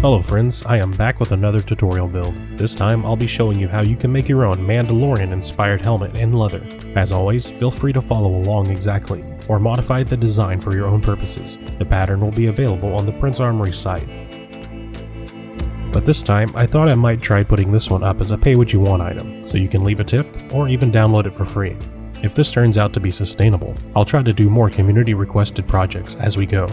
Hello friends, I am back with another tutorial build. This time I'll be showing you how you can make your own Mandalorian inspired helmet in leather. As always, feel free to follow along exactly, or modify the design for your own purposes. The pattern will be available on the Prince Armory site. But this time, I thought I might try putting this one up as a pay-what-you-want item, so you can leave a tip, or even download it for free. If this turns out to be sustainable, I'll try to do more community-requested projects as we go.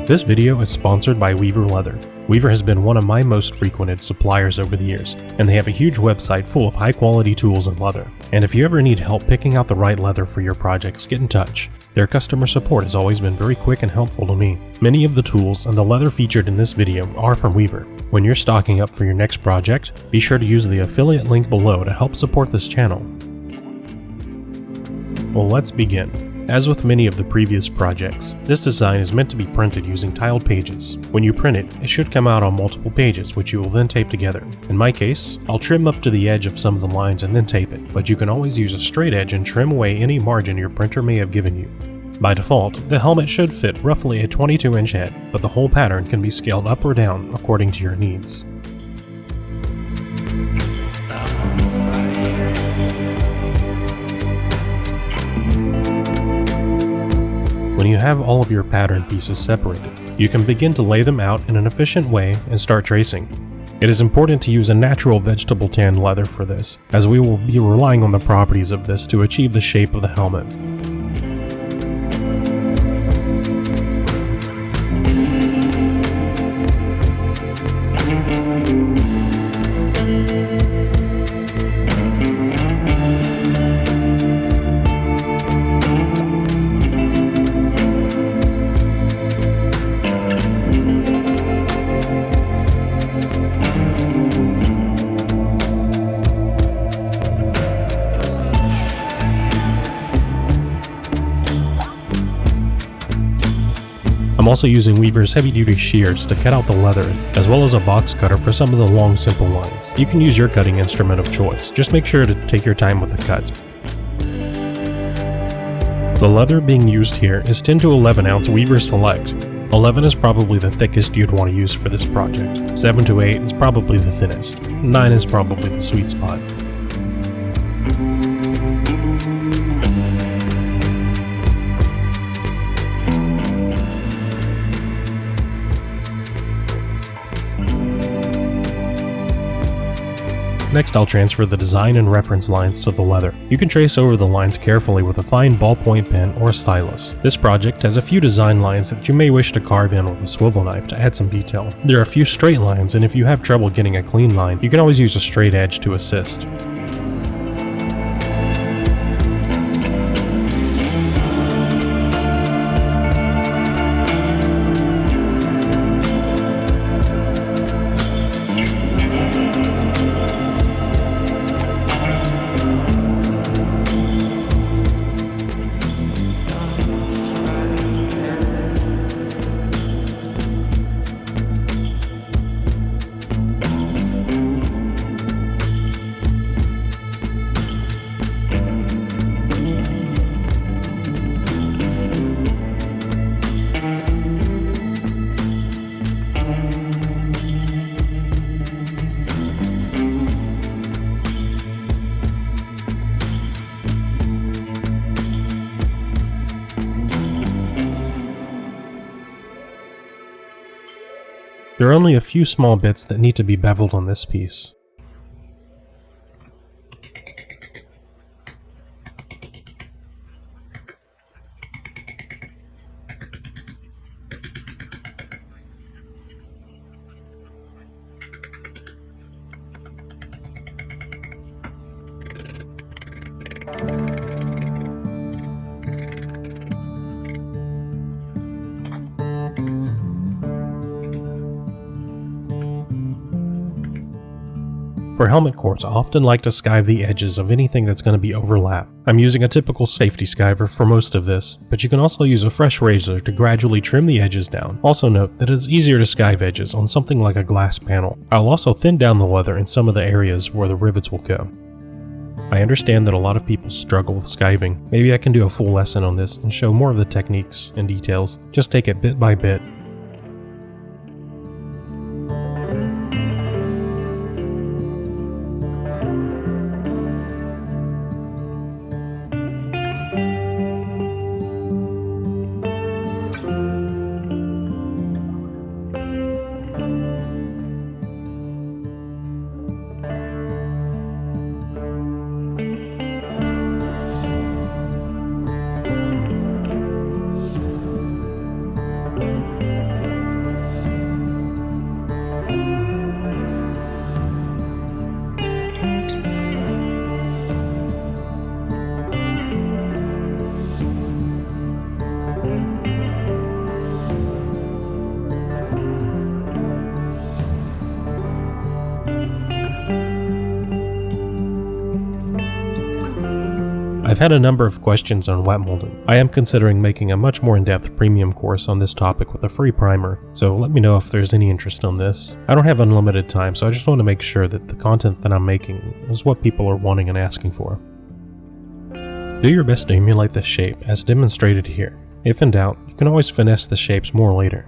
This video is sponsored by Weaver Leather. Weaver has been one of my most frequented suppliers over the years, and they have a huge website full of high-quality tools and leather. And if you ever need help picking out the right leather for your projects, get in touch. Their customer support has always been very quick and helpful to me. Many of the tools and the leather featured in this video are from Weaver. When you're stocking up for your next project, be sure to use the affiliate link below to help support this channel. Well, let's begin. As with many of the previous projects, this design is meant to be printed using tiled pages. When you print it, it should come out on multiple pages, which you will then tape together. In my case, I'll trim up to the edge of some of the lines and then tape it, but you can always use a straight edge and trim away any margin your printer may have given you. By default, the helmet should fit roughly a 22-inch head, but the whole pattern can be scaled up or down according to your needs. When you have all of your pattern pieces separated, you can begin to lay them out in an efficient way and start tracing. It is important to use a natural vegetable tan leather for this, as we will be relying on the properties of this to achieve the shape of the helmet. I'm also using Weaver's heavy-duty shears to cut out the leather, as well as a box cutter for some of the long, simple lines. You can use your cutting instrument of choice, just make sure to take your time with the cuts. The leather being used here is 10 to 11 ounce Weaver Select. 11 is probably the thickest you'd want to use for this project. 7 to 8 is probably the thinnest. 9 is probably the sweet spot. Next, I'll transfer the design and reference lines to the leather. You can trace over the lines carefully with a fine ballpoint pen or stylus. This project has a few design lines that you may wish to carve in with a swivel knife to add some detail. There are a few straight lines, and if you have trouble getting a clean line, you can always use a straight edge to assist. There are only a few small bits that need to be beveled on this piece. For helmet cores, I often like to skive the edges of anything that's going to be overlapped. I'm using a typical safety skiver for most of this, but you can also use a fresh razor to gradually trim the edges down. Also note that it's easier to skive edges on something like a glass panel. I'll also thin down the leather in some of the areas where the rivets will go. I understand that a lot of people struggle with skiving. Maybe I can do a full lesson on this and show more of the techniques and details. Just take it bit by bit. I've had a number of questions on wet molding. I am considering making a much more in-depth premium course on this topic with a free primer, so let me know if there's any interest on this. I don't have unlimited time, so I just want to make sure that the content that I'm making is what people are wanting and asking for. Do your best to emulate the shape as demonstrated here. If in doubt, you can always finesse the shapes more later.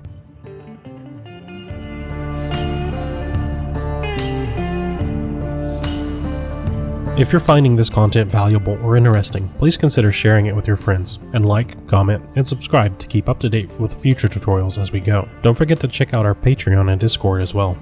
If you're finding this content valuable or interesting, please consider sharing it with your friends, and like, comment, and subscribe to keep up to date with future tutorials as we go. Don't forget to check out our Patreon and Discord as well.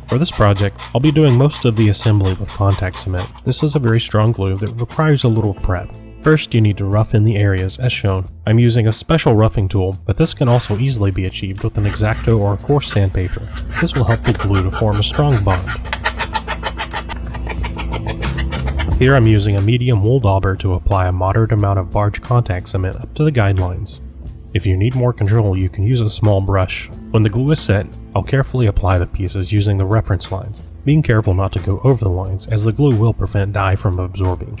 For this project, I'll be doing most of the assembly with contact cement. This is a very strong glue that requires a little prep. First, you need to rough in the areas as shown. I'm using a special roughing tool, but this can also easily be achieved with an X-Acto or a coarse sandpaper. This will help the glue to form a strong bond. Here I'm using a medium wool dauber to apply a moderate amount of barge contact cement up to the guidelines. If you need more control, you can use a small brush. When the glue is set, I'll carefully apply the pieces using the reference lines, being careful not to go over the lines as the glue will prevent dye from absorbing.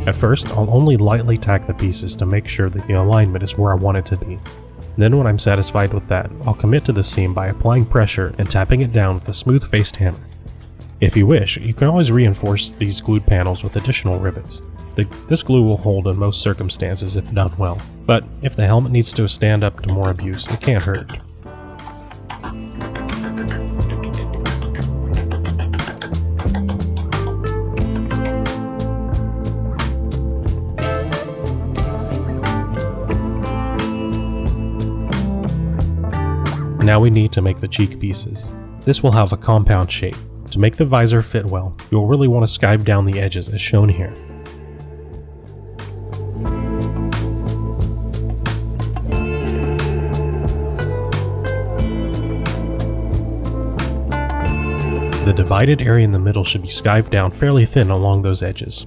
At first, I'll only lightly tack the pieces to make sure that the alignment is where I want it to be. Then when I'm satisfied with that, I'll commit to the seam by applying pressure and tapping it down with a smooth-faced hammer. If you wish, you can always reinforce these glued panels with additional rivets. This glue will hold in most circumstances if done well, but if the helmet needs to stand up to more abuse, it can't hurt. Now we need to make the cheek pieces. This will have a compound shape. To make the visor fit well, you'll really want to skive down the edges as shown here. The divided area in the middle should be skived down fairly thin along those edges.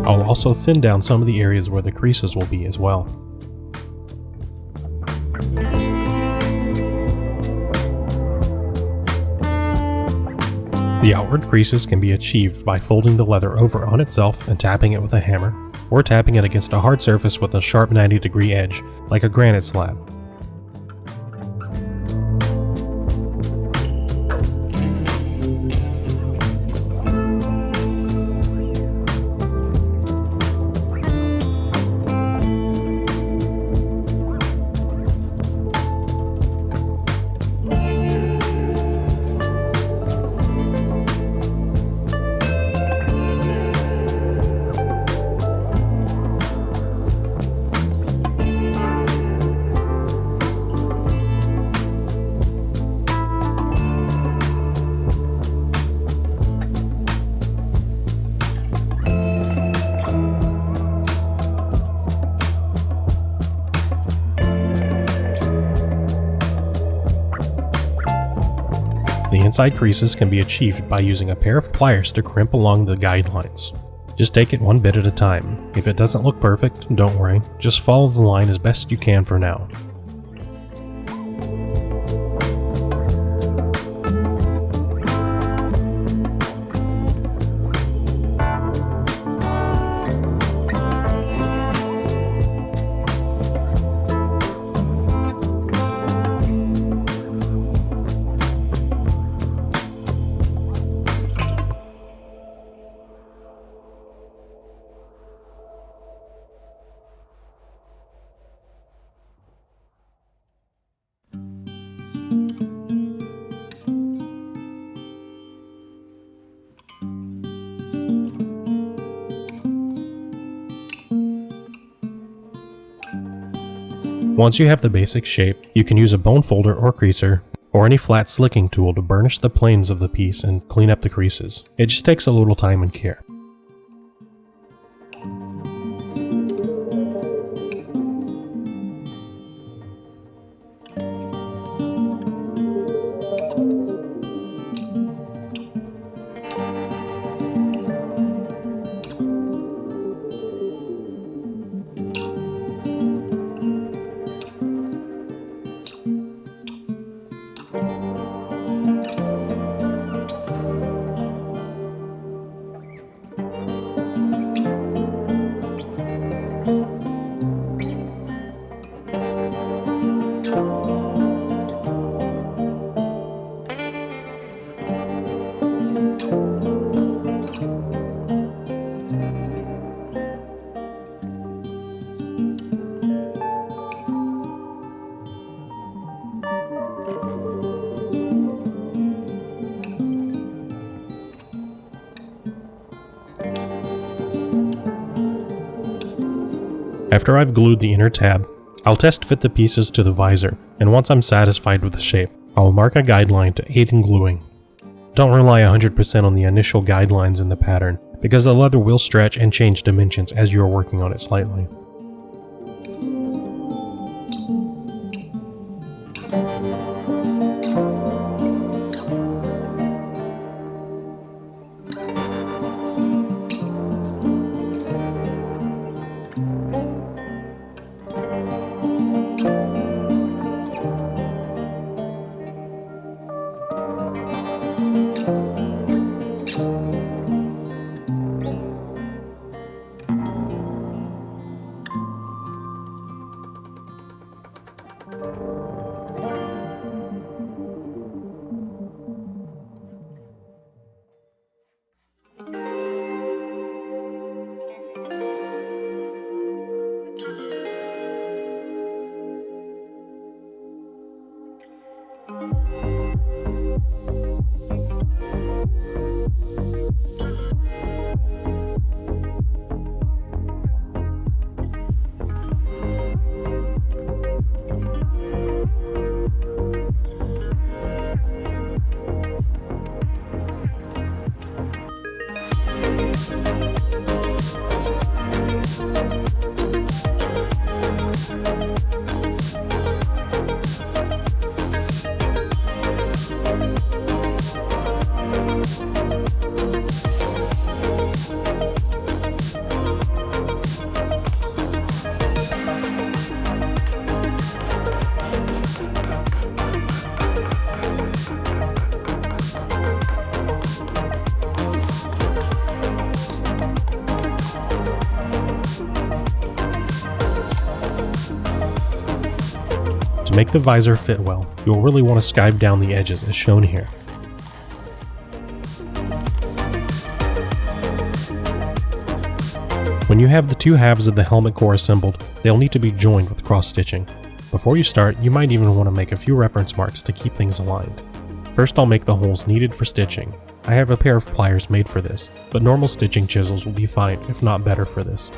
I'll also thin down some of the areas where the creases will be as well. The outward creases can be achieved by folding the leather over on itself and tapping it with a hammer, or tapping it against a hard surface with a sharp 90-degree edge, like a granite slab. The inside creases can be achieved by using a pair of pliers to crimp along the guidelines. Just take it one bit at a time. If it doesn't look perfect, don't worry, just follow the line as best you can for now. Once you have the basic shape, you can use a bone folder or creaser, or any flat slicking tool to burnish the planes of the piece and clean up the creases. It just takes a little time and care. After I've glued the inner tab, I'll test fit the pieces to the visor, and once I'm satisfied with the shape, I'll mark a guideline to aid in gluing. Don't rely 100% on the initial guidelines in the pattern, because the leather will stretch and change dimensions as you are working on it slightly. To make the visor fit well, you'll really want to skive down the edges as shown here. When you have the two halves of the helmet core assembled, they'll need to be joined with cross-stitching. Before you start, you might even want to make a few reference marks to keep things aligned. First, I'll make the holes needed for stitching. I have a pair of pliers made for this, but normal stitching chisels will be fine, if not better for this.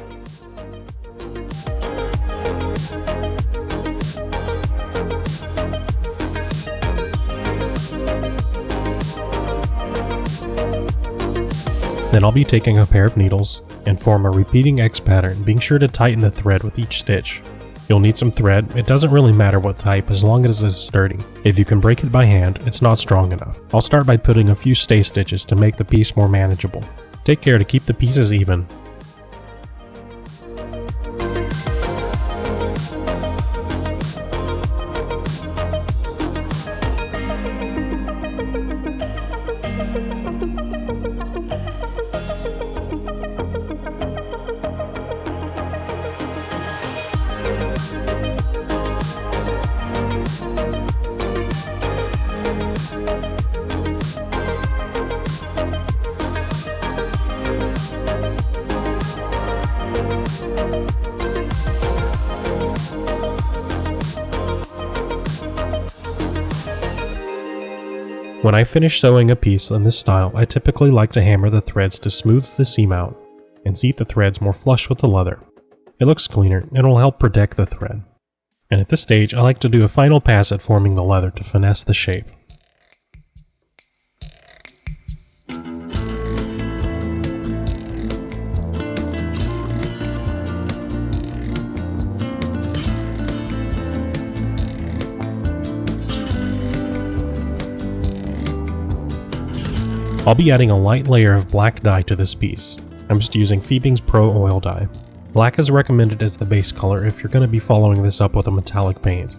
Then I'll be taking a pair of needles and form a repeating X pattern, being sure to tighten the thread with each stitch. You'll need some thread. It doesn't really matter what type as long as it's sturdy. If you can break it by hand, it's not strong enough. I'll start by putting a few stay stitches to make the piece more manageable. Take care to keep the pieces even. When I finish sewing a piece in this style, I typically like to hammer the threads to smooth the seam out and seat the threads more flush with the leather. It looks cleaner and will help protect the thread. And at this stage, I like to do a final pass at forming the leather to finesse the shape. I'll be adding a light layer of black dye to this piece. I'm just using Fiebing's Pro Oil Dye. Black is recommended as the base color if you're going to be following this up with a metallic paint.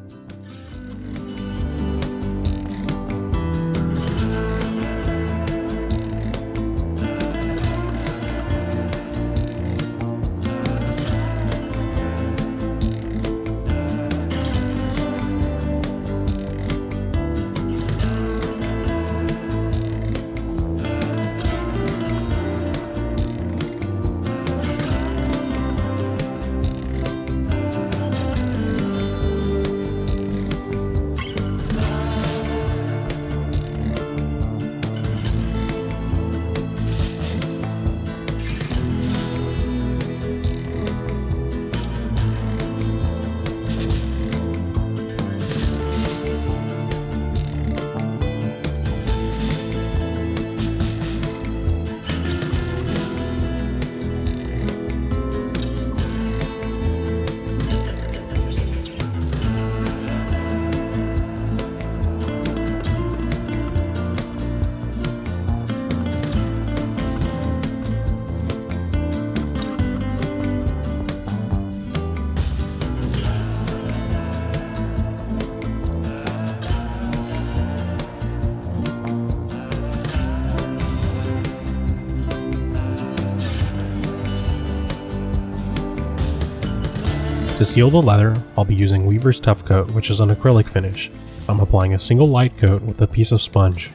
To seal the leather, I'll be using Weaver's Tough Coat, which is an acrylic finish. I'm applying a single light coat with a piece of sponge.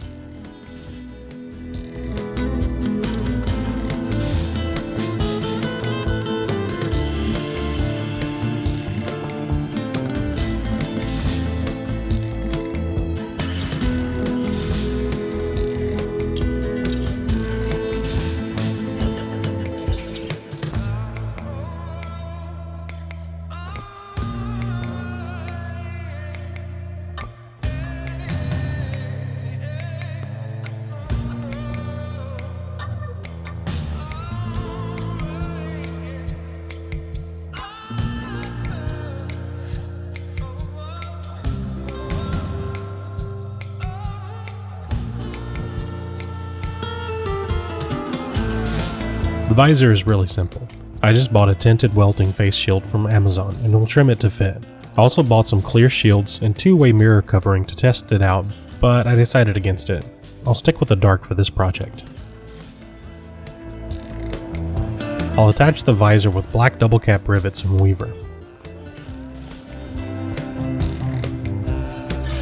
The visor is really simple. I just bought a tinted welting face shield from Amazon and will trim it to fit. I also bought some clear shields and two-way mirror covering to test it out, but I decided against it. I'll stick with the dark for this project. I'll attach the visor with black double cap rivets from Weaver.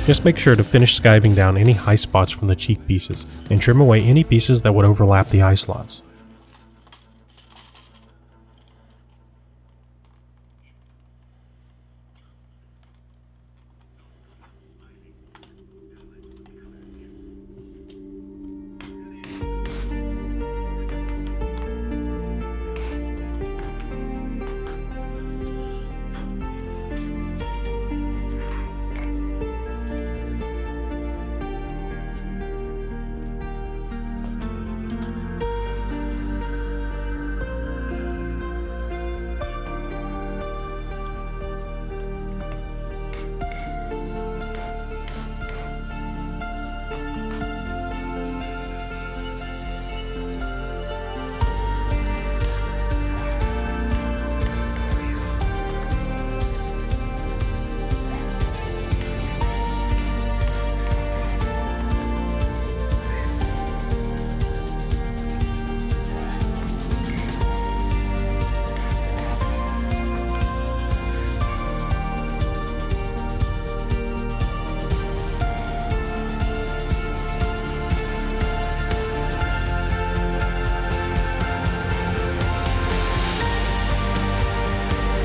Just make sure to finish skiving down any high spots from the cheek pieces and trim away any pieces that would overlap the eye slots.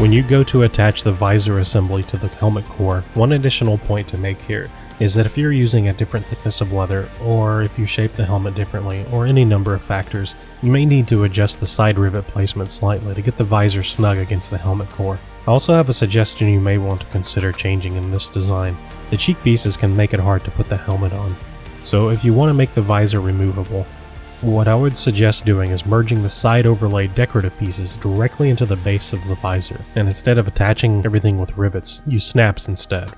When you go to attach the visor assembly to the helmet core, one additional point to make here is that if you're using a different thickness of leather, or if you shape the helmet differently, or any number of factors, you may need to adjust the side rivet placement slightly to get the visor snug against the helmet core. also have a suggestion you may want to consider changing in this design. The cheek pieces can make it hard to put the helmet on. So if you want to make the visor removable, what I would suggest doing is merging the side overlay decorative pieces directly into the base of the visor, and instead of attaching everything with rivets, use snaps instead.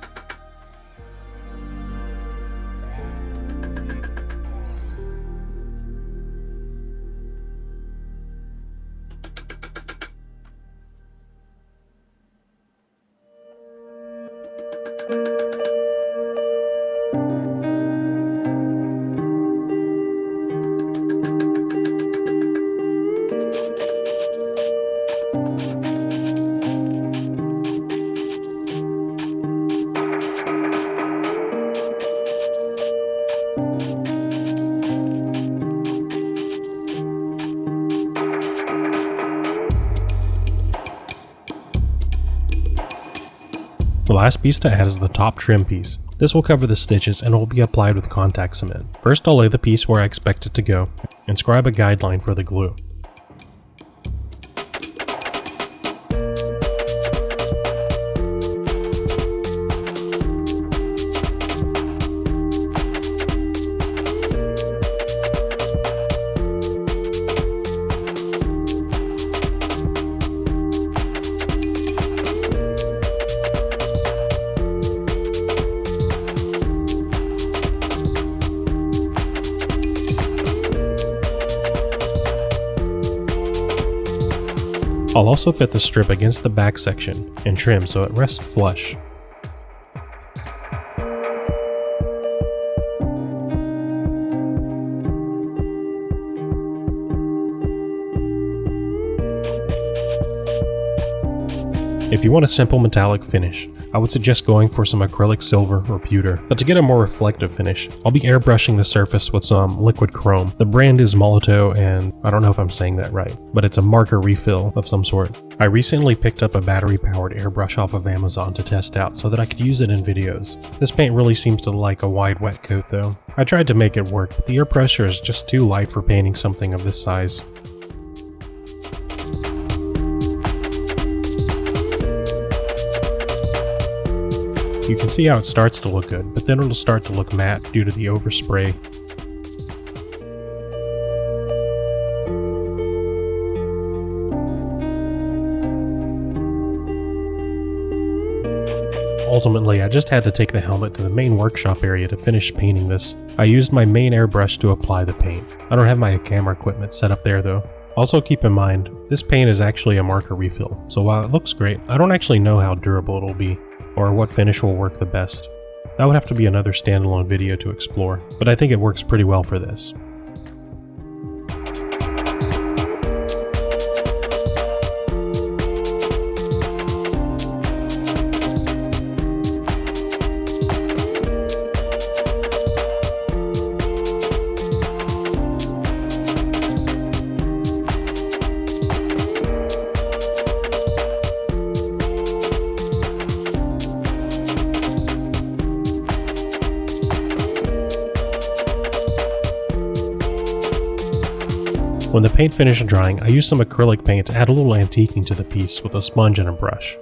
The last piece to add is the top trim piece. This will cover the stitches and will be applied with contact cement. First I'll lay the piece where I expect it to go, and scribe a guideline for the glue. I'll also fit the strip against the back section and trim so it rests flush. If you want a simple metallic finish, I would suggest going for some acrylic silver or pewter, but to get a more reflective finish, I'll be airbrushing the surface with some liquid chrome. The brand is Molito, and I don't know if I'm saying that right, but it's a marker refill of some sort. I recently picked up a battery-powered airbrush off of Amazon to test out so that I could use it in videos. This paint really seems to like a wide wet coat though. I tried to make it work, but the air pressure is just too light for painting something of this size. You can see how it starts to look good, but then it'll start to look matte due to the overspray. Ultimately, I just had to take the helmet to the main workshop area to finish painting this. I used my main airbrush to apply the paint. I don't have my camera equipment set up there though. Also keep in mind, this paint is actually a marker refill, so while it looks great, I don't actually know how durable it'll be, or what finish will work the best. That would have to be another standalone video to explore, but I think it works pretty well for this. When the paint finished drying, I used some acrylic paint to add a little antiquing to the piece with a sponge and a brush.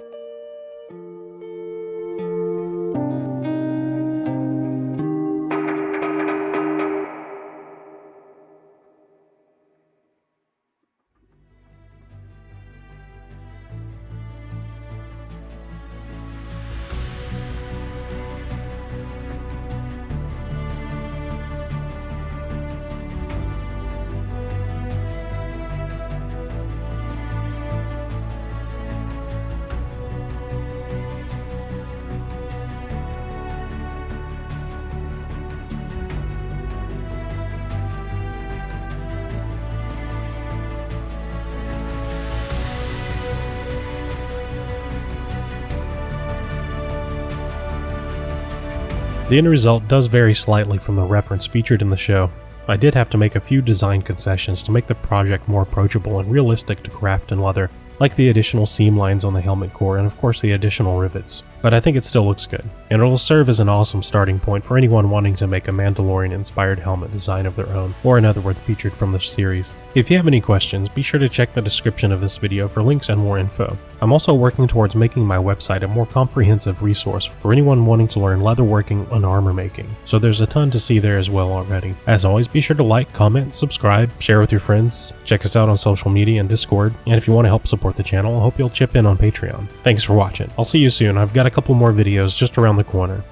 The end result does vary slightly from the reference featured in the show. I did have to make a few design concessions to make the project more approachable and realistic to craft in leather, like the additional seam lines on the helmet core and of course the additional rivets. But I think it still looks good, and it'll serve as an awesome starting point for anyone wanting to make a Mandalorian-inspired helmet design of their own, or another one featured from the series. If you have any questions, be sure to check the description of this video for links and more info. I'm also working towards making my website a more comprehensive resource for anyone wanting to learn leatherworking and armor making, so there's a ton to see there as well already. As always, be sure to like, comment, subscribe, share with your friends, check us out on social media and Discord, and if you want to help support the channel, I hope you'll chip in on Patreon. Thanks for watching. I'll see you soon. I've got a couple more videos just around the corner.